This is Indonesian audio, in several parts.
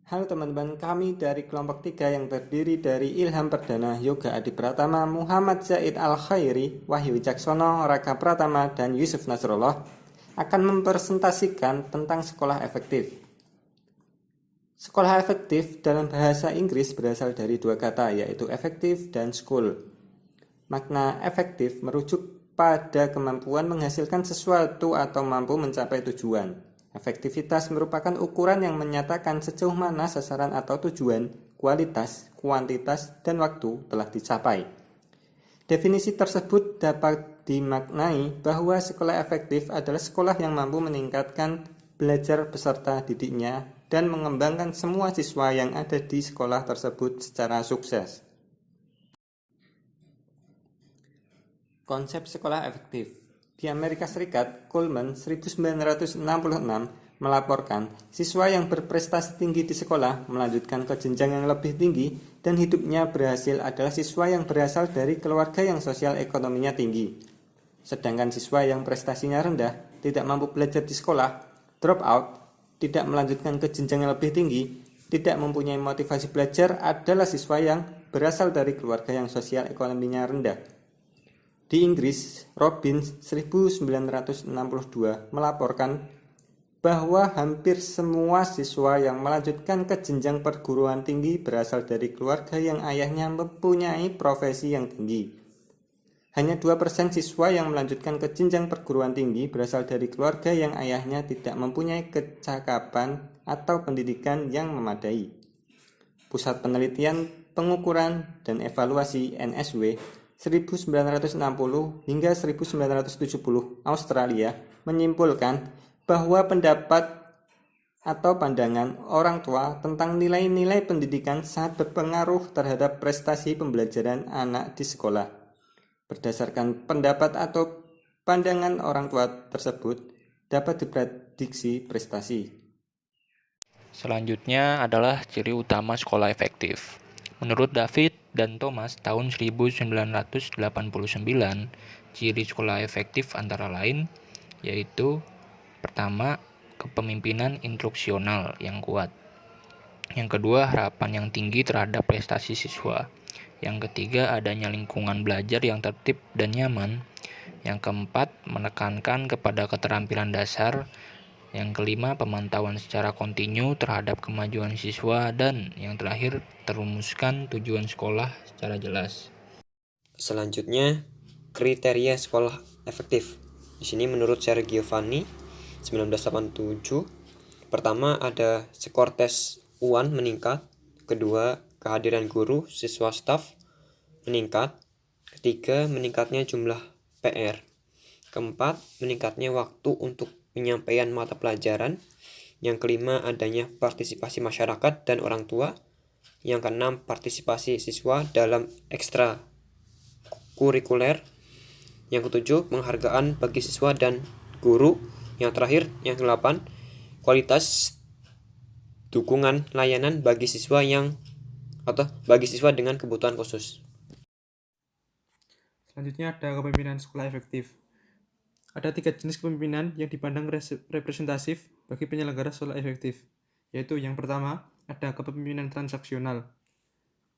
Halo teman-teman, kami dari kelompok 3 yang terdiri dari Ilham Perdana, Yoga Adi Pratama, Muhammad Zaid Al-Khairi, Wahyu Wicaksono, Raka Pratama, dan Yusuf Nasrullah akan mempresentasikan tentang sekolah efektif. Sekolah efektif dalam bahasa Inggris berasal dari dua kata, yaitu effective dan school. Makna efektif merujuk pada kemampuan menghasilkan sesuatu atau mampu mencapai tujuan. Efektivitas merupakan ukuran yang menyatakan sejauh mana sasaran atau tujuan, kualitas, kuantitas, dan waktu telah dicapai. Definisi tersebut dapat dimaknai bahwa sekolah efektif adalah sekolah yang mampu meningkatkan belajar peserta didiknya dan mengembangkan semua siswa yang ada di sekolah tersebut secara sukses. Konsep sekolah efektif. Di Amerika Serikat, Coleman 1966 melaporkan siswa yang berprestasi tinggi di sekolah melanjutkan ke jenjang yang lebih tinggi dan hidupnya berhasil adalah siswa yang berasal dari keluarga yang sosial ekonominya tinggi. Sedangkan siswa yang prestasinya rendah, tidak mampu belajar di sekolah, drop out, tidak melanjutkan ke jenjang yang lebih tinggi, tidak mempunyai motivasi belajar adalah siswa yang berasal dari keluarga yang sosial ekonominya rendah. Di Inggris, Robbins 1962 melaporkan bahwa hampir semua siswa yang melanjutkan ke jenjang perguruan tinggi berasal dari keluarga yang ayahnya mempunyai profesi yang tinggi. Hanya 2% siswa yang melanjutkan ke jenjang perguruan tinggi berasal dari keluarga yang ayahnya tidak mempunyai kecakapan atau pendidikan yang memadai. Pusat Penelitian, Pengukuran, dan Evaluasi NSW 1960 hingga 1970 Australia menyimpulkan bahwa pendapat atau pandangan orang tua tentang nilai-nilai pendidikan sangat berpengaruh terhadap prestasi pembelajaran anak di sekolah. Berdasarkan pendapat atau pandangan orang tua tersebut dapat diprediksi prestasi. Selanjutnya adalah ciri utama sekolah efektif. Menurut David dan Thomas tahun 1989, ciri sekolah efektif antara lain yaitu pertama, kepemimpinan instruksional yang kuat. Yang kedua, harapan yang tinggi terhadap prestasi siswa. Yang ketiga, adanya lingkungan belajar yang tertib dan nyaman. Yang keempat, menekankan kepada keterampilan dasar. Yang kelima, pemantauan secara kontinu terhadap kemajuan siswa. Dan yang terakhir, terumuskan tujuan sekolah secara jelas. Selanjutnya, kriteria sekolah efektif. Di sini menurut Sergio Vanni 1987, pertama ada skor tes UAN meningkat, kedua kehadiran guru, siswa, staf meningkat, ketiga meningkatnya jumlah PR, keempat meningkatnya waktu untuk penyampaian mata pelajaran, yang kelima adanya partisipasi masyarakat dan orang tua, yang keenam partisipasi siswa dalam ekstra kurikuler, yang ketujuh penghargaan bagi siswa dan guru, yang terakhir yang ke-8 kualitas dukungan layanan bagi siswa dengan kebutuhan khusus. Selanjutnya ada kepemimpinan sekolah efektif. Ada 3 jenis kepemimpinan yang dipandang representatif bagi penyelenggara sekolah efektif, yaitu yang pertama ada kepemimpinan transaksional.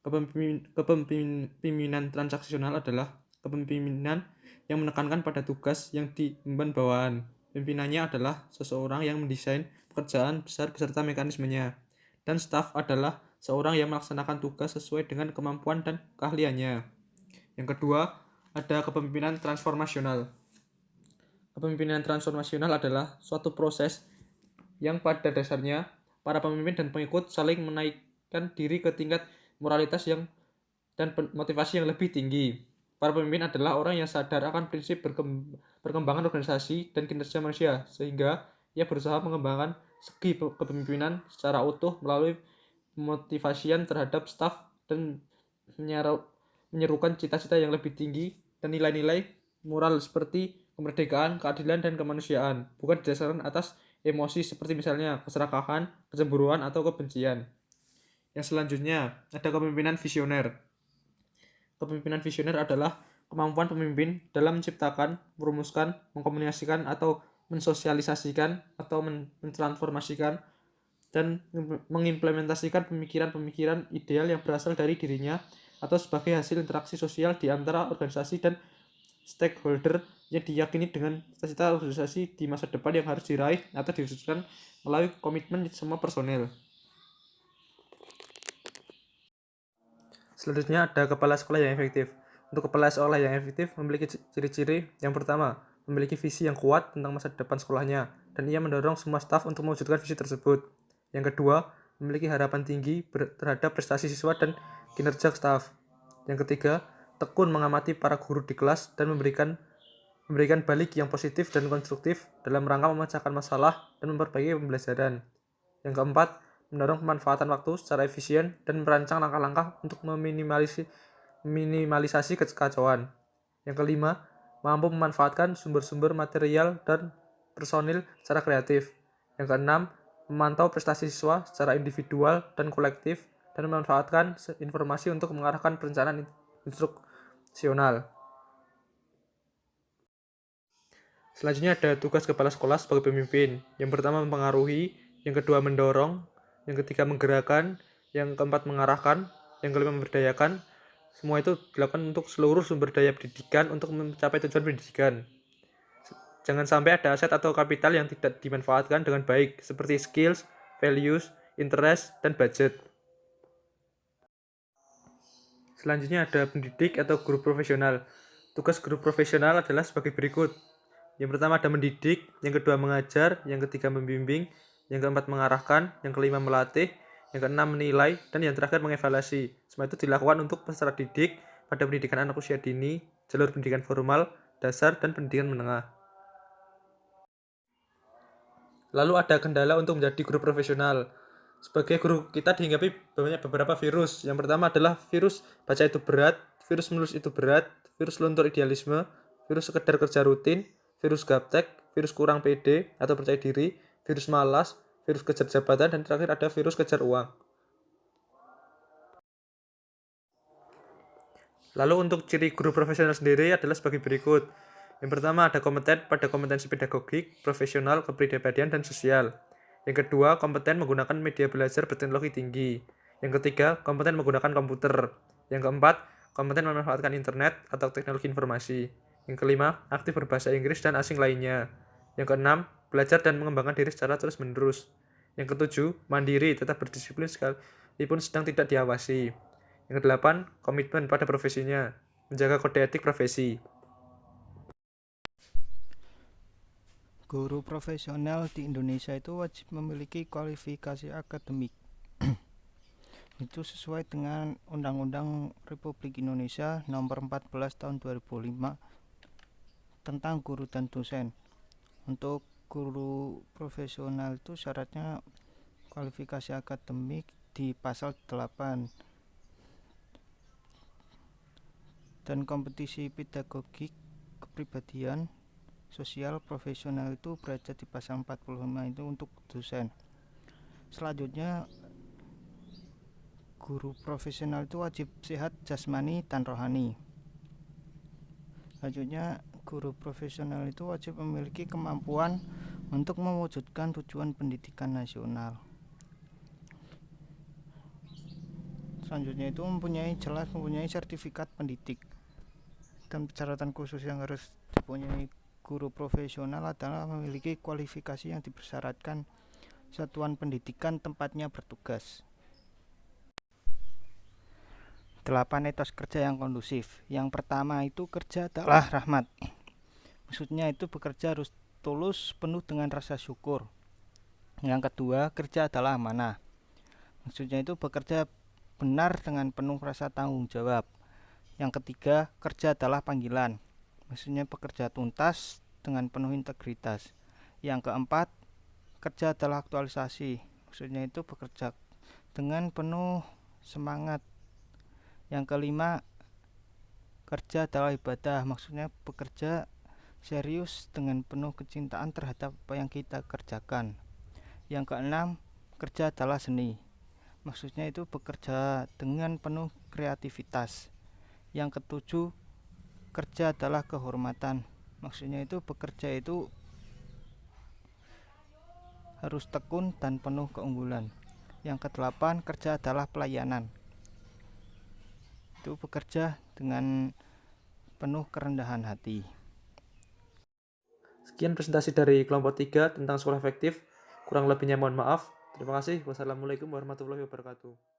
Kepemimpinan transaksional adalah kepemimpinan yang menekankan pada tugas yang diemban bawahan. Pimpinannya adalah seseorang yang mendesain pekerjaan besar beserta mekanismenya, dan staf adalah seorang yang melaksanakan tugas sesuai dengan kemampuan dan keahliannya. Yang kedua, ada kepemimpinan transformasional. Kepemimpinan transformasional adalah suatu proses yang pada dasarnya para pemimpin dan pengikut saling menaikkan diri ke tingkat moralitas dan motivasi yang lebih tinggi. Para pemimpin adalah orang yang sadar akan prinsip perkembangan organisasi dan kinerja manusia, sehingga ia berusaha mengembangkan segi kepemimpinan secara utuh melalui motivasian terhadap staf dan menyerukan cita-cita yang lebih tinggi dan nilai-nilai moral seperti kemerdekaan, keadilan, dan kemanusiaan, bukan didasarkan atas emosi seperti misalnya keserakahan, kecemburuan, atau kebencian. Yang selanjutnya, ada kepemimpinan visioner. Kepemimpinan visioner adalah kemampuan pemimpin dalam menciptakan, merumuskan, mengkomunikasikan, atau mensosialisasikan, atau mentransformasikan dan mengimplementasikan pemikiran-pemikiran ideal yang berasal dari dirinya atau sebagai hasil interaksi sosial di antara organisasi dan stakeholder yang diyakini dengan cita-cita organisasi di masa depan yang harus diraih atau diwujudkan melalui komitmen semua personel. Selanjutnya ada kepala sekolah yang efektif. Untuk kepala sekolah yang efektif memiliki ciri-ciri yang pertama, memiliki visi yang kuat tentang masa depan sekolahnya, dan ia mendorong semua staf untuk mewujudkan visi tersebut. Yang kedua, memiliki harapan tinggi terhadap prestasi siswa dan kinerja staf. Yang ketiga, tekun mengamati para guru di kelas dan memberikan balik yang positif dan konstruktif dalam rangka memecahkan masalah dan memperbaiki pembelajaran. Yang keempat, mendorong pemanfaatan waktu secara efisien dan merancang langkah-langkah untuk meminimalisasi kekacauan. Yang kelima, mampu memanfaatkan sumber-sumber material dan personil secara kreatif. Yang keenam, memantau prestasi siswa secara individual dan kolektif dan memanfaatkan informasi untuk mengarahkan perencanaan instruksional. Selanjutnya ada tugas kepala sekolah sebagai pemimpin. Yang pertama mempengaruhi, yang kedua mendorong, yang ketiga menggerakkan, yang keempat mengarahkan, yang kelima memberdayakan. Semua itu dilakukan untuk seluruh sumber daya pendidikan untuk mencapai tujuan pendidikan. Jangan sampai ada aset atau kapital yang tidak dimanfaatkan dengan baik, seperti skills, values, interest, dan budget. Selanjutnya ada pendidik atau guru profesional. Tugas guru profesional adalah sebagai berikut. Yang pertama ada mendidik, yang kedua mengajar, yang ketiga membimbing, yang keempat mengarahkan, yang kelima melatih, yang keenam menilai, dan yang terakhir mengevaluasi. Semua itu dilakukan untuk peserta didik pada pendidikan anak usia dini, jalur pendidikan formal, dasar, dan pendidikan menengah. Lalu ada kendala untuk menjadi guru profesional. Sebagai guru kita dihinggapi banyak beberapa virus. Yang pertama adalah virus baca itu berat, virus menulis itu berat, virus luntur idealisme, virus sekedar kerja rutin, virus gaptek, virus kurang pede atau percaya diri, virus malas, virus kejar jabatan, dan terakhir ada virus kejar uang. Lalu untuk ciri guru profesional sendiri adalah sebagai berikut. Yang pertama ada kompeten pada kompetensi pedagogik, profesional, kepribadian, dan sosial. Yang kedua, kompeten menggunakan media belajar berteknologi tinggi. Yang ketiga, kompeten menggunakan komputer. Yang keempat, kompeten memanfaatkan internet atau teknologi informasi. Yang kelima, aktif berbahasa Inggris dan asing lainnya. Yang keenam, belajar dan mengembangkan diri secara terus-menerus. Yang ketujuh, mandiri, tetap berdisiplin sekalipun sedang tidak diawasi. Yang kedelapan, komitmen pada profesinya, menjaga kode etik profesi. Guru profesional di Indonesia itu wajib memiliki kualifikasi akademik. Itu sesuai dengan Undang-Undang Republik Indonesia Nomor 14 Tahun 2005 tentang guru dan dosen. Untuk guru profesional itu syaratnya kualifikasi akademik di pasal 8 dan kompetisi pedagogik, kepribadian, sosial, profesional itu berada di pasal 45 itu untuk dosen. Selanjutnya guru profesional itu wajib sehat jasmani dan rohani. Selanjutnya guru profesional itu wajib memiliki kemampuan untuk mewujudkan tujuan pendidikan nasional. Selanjutnya itu mempunyai sertifikat pendidik. Dan persyaratan khusus yang harus dipunyai guru profesional adalah memiliki kualifikasi yang dipersyaratkan satuan pendidikan tempatnya bertugas. 8 etos kerja yang kondusif. Yang pertama itu kerja adalah rahmat. Maksudnya itu bekerja harus tulus, penuh dengan rasa syukur. Yang kedua, kerja adalah amanah. Maksudnya itu bekerja benar dengan penuh rasa tanggung jawab. Yang ketiga, kerja adalah panggilan. Maksudnya bekerja tuntas dengan penuh integritas. Yang keempat, kerja adalah aktualisasi. Maksudnya itu bekerja dengan penuh semangat. Yang kelima, kerja adalah ibadah. Maksudnya bekerja serius dengan penuh kecintaan terhadap apa yang kita kerjakan. Yang keenam, kerja adalah seni. Maksudnya itu bekerja dengan penuh kreativitas. Yang ketujuh, kerja adalah kehormatan. Maksudnya itu bekerja itu harus tekun dan penuh keunggulan. Yang kedelapan, kerja adalah pelayanan. Itu bekerja dengan penuh kerendahan hati. Sekian presentasi dari kelompok 3 tentang sekolah efektif. Kurang lebihnya mohon maaf. Terima kasih. Wassalamualaikum warahmatullahi wabarakatuh.